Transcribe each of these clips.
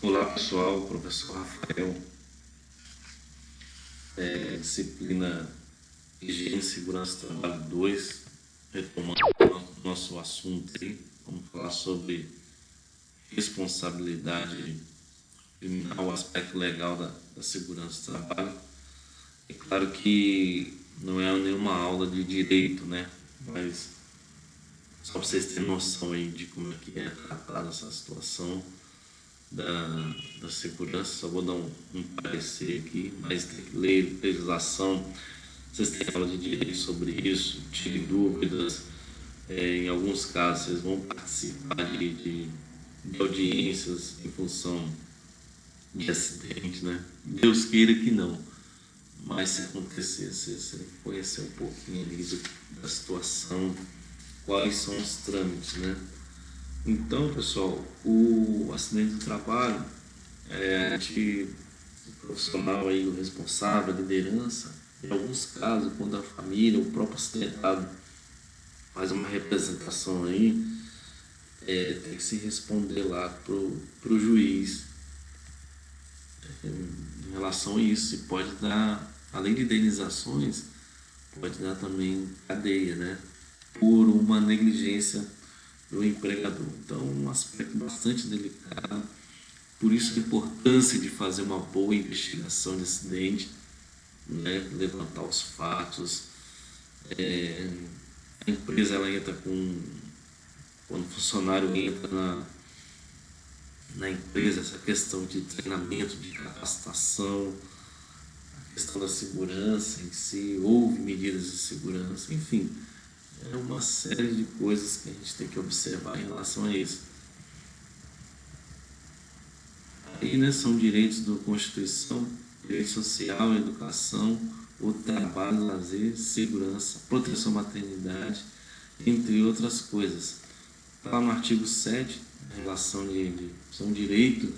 Olá pessoal, professor Rafael, disciplina Higiene e Segurança do Trabalho 2, retomando o nosso assunto aí, vamos falar sobre responsabilidade criminal, o aspecto legal da segurança do trabalho. É claro que não é nenhuma aula de direito, né? Mas só para vocês terem noção aí de como é que é tratada essa situação da segurança, só vou dar um parecer aqui, mas tem que ler legislação, vocês têm aula de direito sobre isso, tire dúvidas, em alguns casos vocês vão participar de audiências em função de acidente, né? Deus queira que não, mas se acontecer, você conhecer um pouquinho ali da situação, quais são os trâmites, né? Então, pessoal, o acidente do trabalho, o profissional aí, o responsável, a liderança, em alguns casos, quando a família, o próprio acidentado faz uma representação aí, tem que se responder lá pro juiz em relação a isso. E pode dar, além de indenizações, pode dar também cadeia, né? Por uma negligência do empregador. Então, um aspecto bastante delicado. Por isso a importância de fazer uma boa investigação de acidente, né? Levantar os fatos. A empresa ela entra quando o funcionário entra na empresa, essa questão de treinamento, de capacitação, a questão da segurança em si, houve medidas de segurança, enfim, é uma série de coisas que a gente tem que observar em relação a isso. Aí, né, são direitos da Constituição, direito social, educação, o trabalho, lazer, segurança, proteção à maternidade, entre outras coisas. Está lá no artigo 7, relação são direito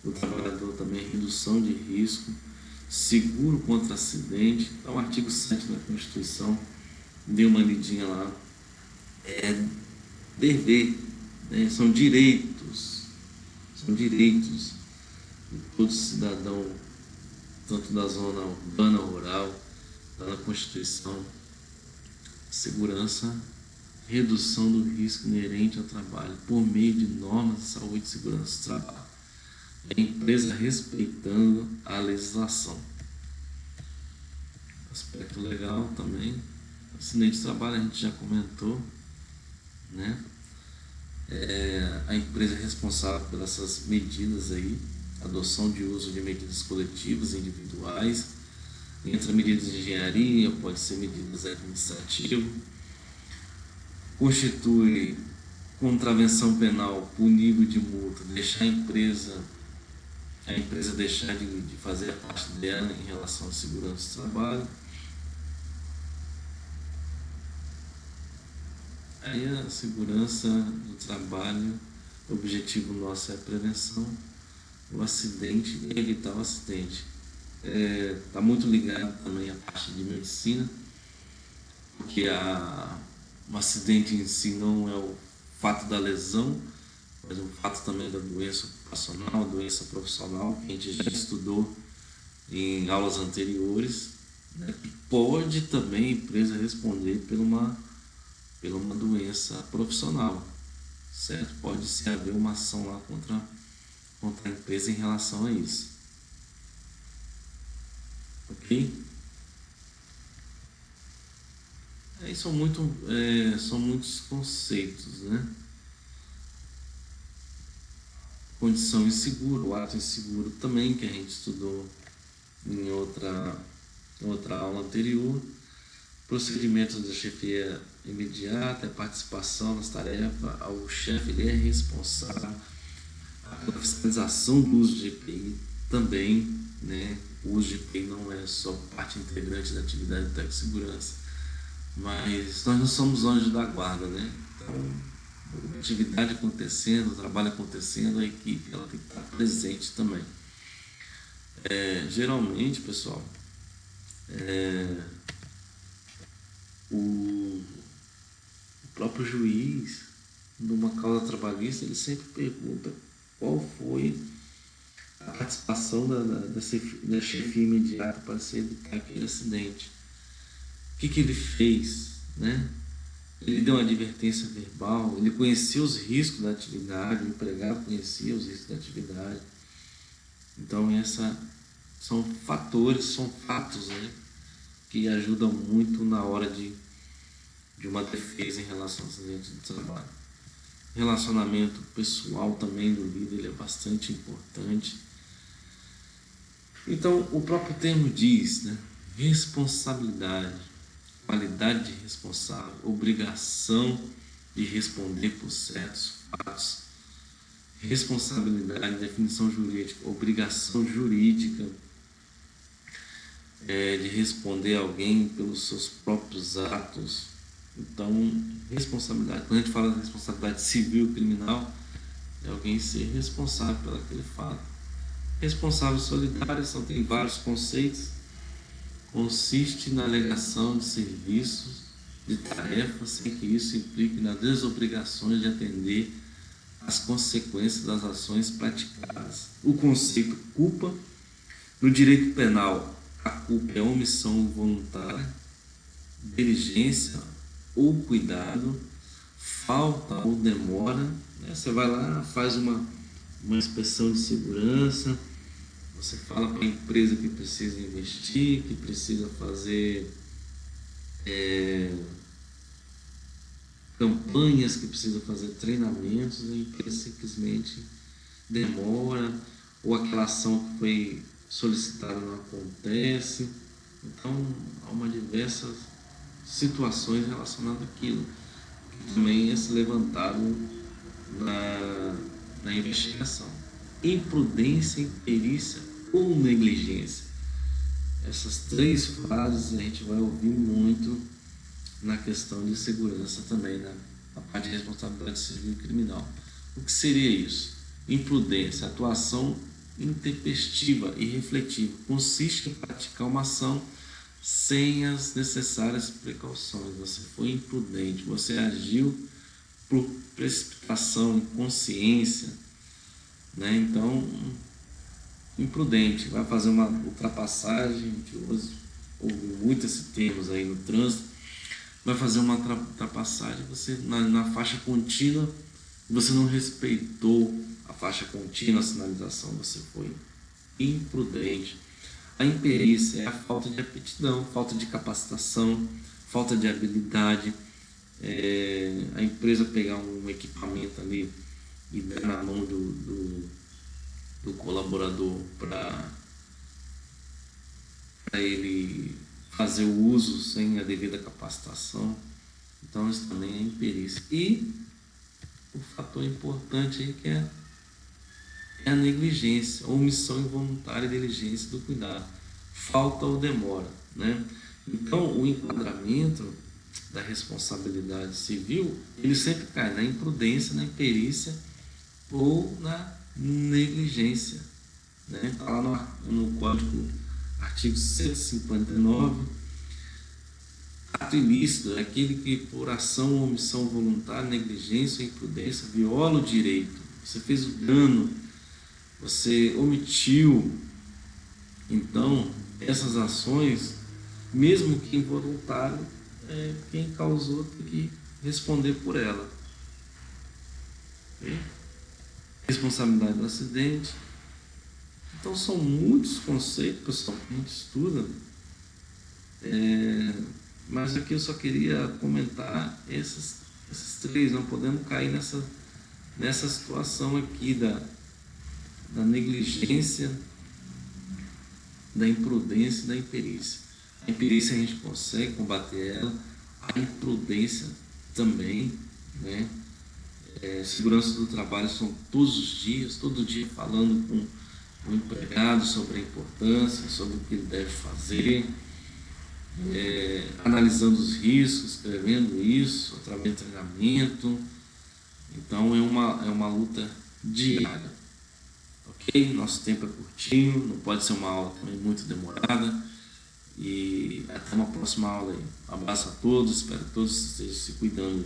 do trabalhador também, redução de risco, seguro contra acidente. Está o artigo 7 da Constituição, dê uma lidinha lá. É dever, né? São direitos de todo cidadão, tanto da zona urbana, rural, está na Constituição. Segurança, redução do risco inerente ao trabalho por meio de normas de saúde e segurança do trabalho. A empresa respeitando a legislação. Aspecto legal também. Acidente de trabalho a gente já comentou, né? A empresa é responsável por essas medidas aí, adoção de uso de medidas coletivas e individuais, entre medidas de engenharia, pode ser medidas administrativas, constitui contravenção penal punível de multa, deixar a empresa deixar de fazer a parte dela em relação à segurança do trabalho. Aí a segurança do trabalho, o objetivo nosso é a prevenção do acidente e evitar o acidente. Está muito ligado também à parte de medicina, porque o acidente em si não é o fato da lesão, mas o fato também da doença ocupacional, doença profissional, que a gente já estudou em aulas anteriores, né? Pode também a empresa responder por uma doença profissional, certo? Pode se haver uma ação lá contra a empresa em relação a isso, ok? Aí são muitos conceitos, né? Condição insegura, o ato inseguro também, que a gente estudou em outra aula anterior. Procedimentos da chefia imediata, a participação nas tarefas, o chefe ele é responsável pela fiscalização do uso de EPI também, né? O uso de EPI não é só parte integrante da atividade de técnico de segurança, mas nós não somos anjos da guarda, né? Então, a atividade acontecendo, o trabalho acontecendo, a equipe ela tem que estar presente também. Geralmente, pessoal, o próprio juiz, numa causa trabalhista, ele sempre pergunta qual foi a participação da chefia imediata para se evitar aquele acidente. O que ele fez, né? Ele deu uma advertência verbal, ele conhecia os riscos da atividade, o empregado conhecia os riscos da atividade. Então, são fatores, são fatos, né, que ajudam muito na hora de uma defesa em relação ao acidente de trabalho. Relacionamento pessoal também do líder, ele é bastante importante. Então, o próprio termo diz, né, responsabilidade, qualidade de responsável, obrigação de responder por certos fatos, responsabilidade, definição jurídica, obrigação jurídica de responder a alguém pelos seus próprios atos. Então, responsabilidade, quando a gente fala de responsabilidade civil e criminal, é alguém ser responsável por aquele fato. Responsável solidário, tem vários conceitos, consiste na alegação de serviços, de tarefas, sem que isso implique nas desobrigações de atender às consequências das ações praticadas. O conceito culpa, no direito penal, a culpa é omissão voluntária, diligência ou cuidado, falta ou demora, né? Você vai lá, faz uma inspeção de segurança, você fala para a empresa que precisa investir, que precisa fazer campanhas, que precisa fazer treinamentos, e a empresa simplesmente demora, ou aquela ação que foi solicitada não acontece. Então, há diversas situações relacionadas àquilo, que também é se levantado na investigação. Imprudência, imperícia ou negligência. Essas três frases a gente vai ouvir muito na questão de segurança também, né? Na parte de responsabilidade civil e criminal. O que seria isso? Imprudência, atuação intempestiva e refletiva, consiste em praticar uma ação sem as necessárias precauções. Você foi imprudente, você agiu por precipitação, inconsciência, né? Então, imprudente, vai fazer uma ultrapassagem, a gente ouve muito esses termos aí no trânsito, vai fazer uma ultrapassagem, você na faixa contínua, você não respeitou a faixa contínua, a sinalização, você foi imprudente. A imperícia é a falta de aptidão, falta de capacitação, falta de habilidade. A empresa pegar um equipamento ali e dar na mão do colaborador para ele fazer o uso sem a devida capacitação. Então isso também é imperícia. E o fator importante aí que é a negligência, omissão involuntária e negligência do cuidado, falta ou demora, né? Então o enquadramento da responsabilidade civil, ele sempre cai na imprudência, na imperícia ou na negligência, né? Está lá no Código, artigo 159, ato ilícito é aquele que por ação ou omissão voluntária, negligência ou imprudência viola o direito. Você fez o dano, você omitiu. Então, essas ações, mesmo que involuntário, quem causou tem que responder por ela. Okay? Responsabilidade do acidente. Então, são muitos conceitos, pessoal, que a gente estuda. Mas aqui eu só queria comentar esses três. Não podemos cair nessa situação aqui da negligência, da imprudência e da imperícia. A imperícia a gente consegue combater ela, a imprudência também, né? Segurança do trabalho são todos os dias, todo dia falando com o empregado sobre a importância, sobre o que ele deve fazer, analisando os riscos, escrevendo isso através de treinamento. Então é uma luta diária. Ok? Nosso tempo é curtinho, não pode ser uma aula também muito demorada. E até uma próxima aula aí. Um abraço a todos, espero que todos estejam se cuidando.